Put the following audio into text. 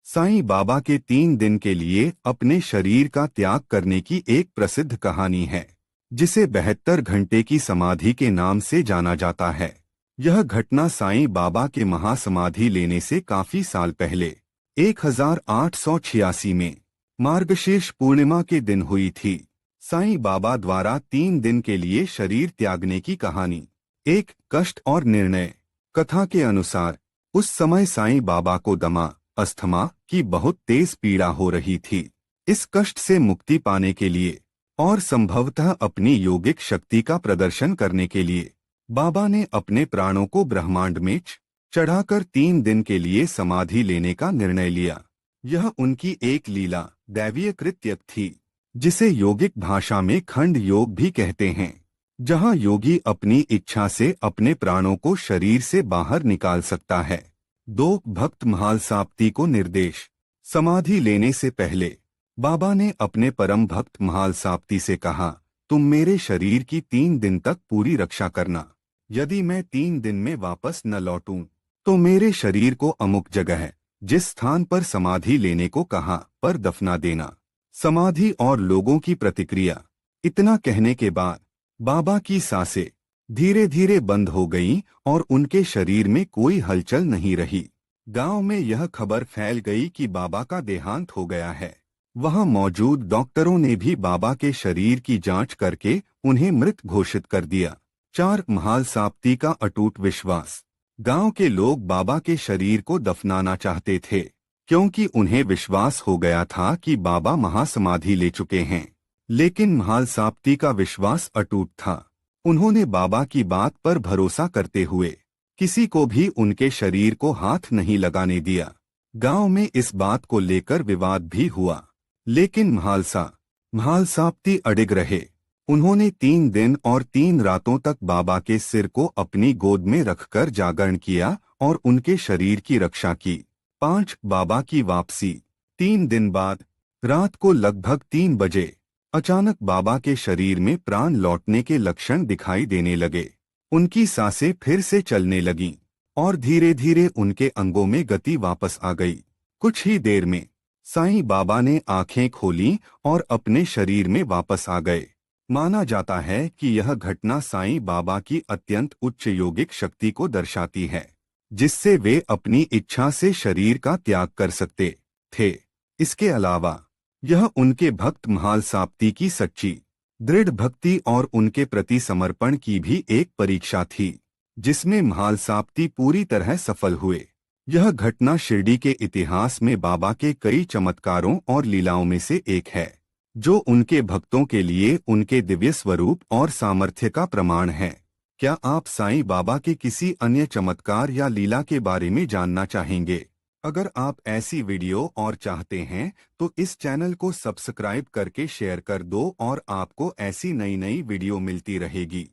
साईं बाबा के 3 दिन के लिए अपने शरीर का त्याग करने की एक प्रसिद्ध कहानी है, जिसे 72 घंटे की समाधि के नाम से जाना जाता है। यह घटना साईं बाबा के महासमाधि लेने से काफी साल पहले 1886 में मार्गशीर्ष पूर्णिमा के दिन हुई थी। साईं बाबा द्वारा 3 दिन के लिए शरीर त्यागने की कहानी। एक कष्ट और निर्णय। कथा के अनुसार उस समय साईं बाबा को दमा अस्थमा की बहुत तेज पीड़ा हो रही थी। इस कष्ट से मुक्ति पाने के लिए और संभवतः अपनी योगिक शक्ति का प्रदर्शन करने के लिए बाबा ने अपने प्राणों को ब्रह्मांड में चढ़ाकर 3 दिन के लिए समाधि लेने का निर्णय लिया। यह उनकी एक लीला दैवीय कृत्य थी, जिसे योगिक भाषा में खंड योग भी कहते हैं, जहां योगी अपनी इच्छा से अपने प्राणों को शरीर से बाहर निकाल सकता है। 2 भक्त महालसाप्ती को निर्देश। समाधि लेने से पहले बाबा ने अपने परम भक्त महालसाप्ती से कहा, तुम मेरे शरीर की 3 दिन तक पूरी रक्षा करना। यदि मैं 3 दिन में वापस न लौटूं, तो मेरे शरीर को अमुक जगह जिस स्थान पर समाधि लेने को कहा पर दफना देना। समाधि और लोगों की प्रतिक्रिया। इतना कहने के बाद बाबा की सांसें धीरे धीरे बंद हो गईं और उनके शरीर में कोई हलचल नहीं रही। गांव में यह खबर फैल गई कि बाबा का देहांत हो गया है। वहां मौजूद डॉक्टरों ने भी बाबा के शरीर की जांच करके उन्हें मृत घोषित कर दिया। 4 महालसाप्ती का अटूट विश्वास। गांव के लोग बाबा के शरीर को दफनाना चाहते थे, क्योंकि उन्हें विश्वास हो गया था कि बाबा महासमाधि ले चुके हैं। लेकिन महालसाप्ती का विश्वास अटूट था। उन्होंने बाबा की बात पर भरोसा करते हुए किसी को भी उनके शरीर को हाथ नहीं लगाने दिया। गांव में इस बात को लेकर विवाद भी हुआ, लेकिन महालसाप्ती अडिग रहे। उन्होंने 3 दिन और 3 रातों तक बाबा के सिर को अपनी गोद में रखकर जागरण किया और उनके शरीर की रक्षा की। 5 बाबा की वापसी। 3 दिन बाद रात को लगभग 3 बजे अचानक बाबा के शरीर में प्राण लौटने के लक्षण दिखाई देने लगे। उनकी सांसें फिर से चलने लगीं और धीरे धीरे उनके अंगों में गति वापस आ गई। कुछ ही देर में साईं बाबा ने आंखें खोलीं और अपने शरीर में वापस आ गए। माना जाता है कि यह घटना साईं बाबा की अत्यंत उच्च योगिक शक्ति को दर्शाती है, जिससे वे अपनी इच्छा से शरीर का त्याग कर सकते थे। इसके अलावा यह उनके भक्त महालसाप्ती की सच्ची दृढ़ भक्ति और उनके प्रति समर्पण की भी एक परीक्षा थी, जिसमें महालसाप्ती पूरी तरह सफल हुए। यह घटना शिरडी के इतिहास में बाबा के कई चमत्कारों और लीलाओं में से एक है, जो उनके भक्तों के लिए उनके दिव्य स्वरूप और सामर्थ्य का प्रमाण है। क्या आप साईं बाबा के किसी अन्य चमत्कार या लीला के बारे में जानना चाहेंगे? अगर आप ऐसी वीडियो और चाहते हैं तो इस चैनल को सब्सक्राइब करके शेयर कर दो और आपको ऐसी नई नई वीडियो मिलती रहेगी।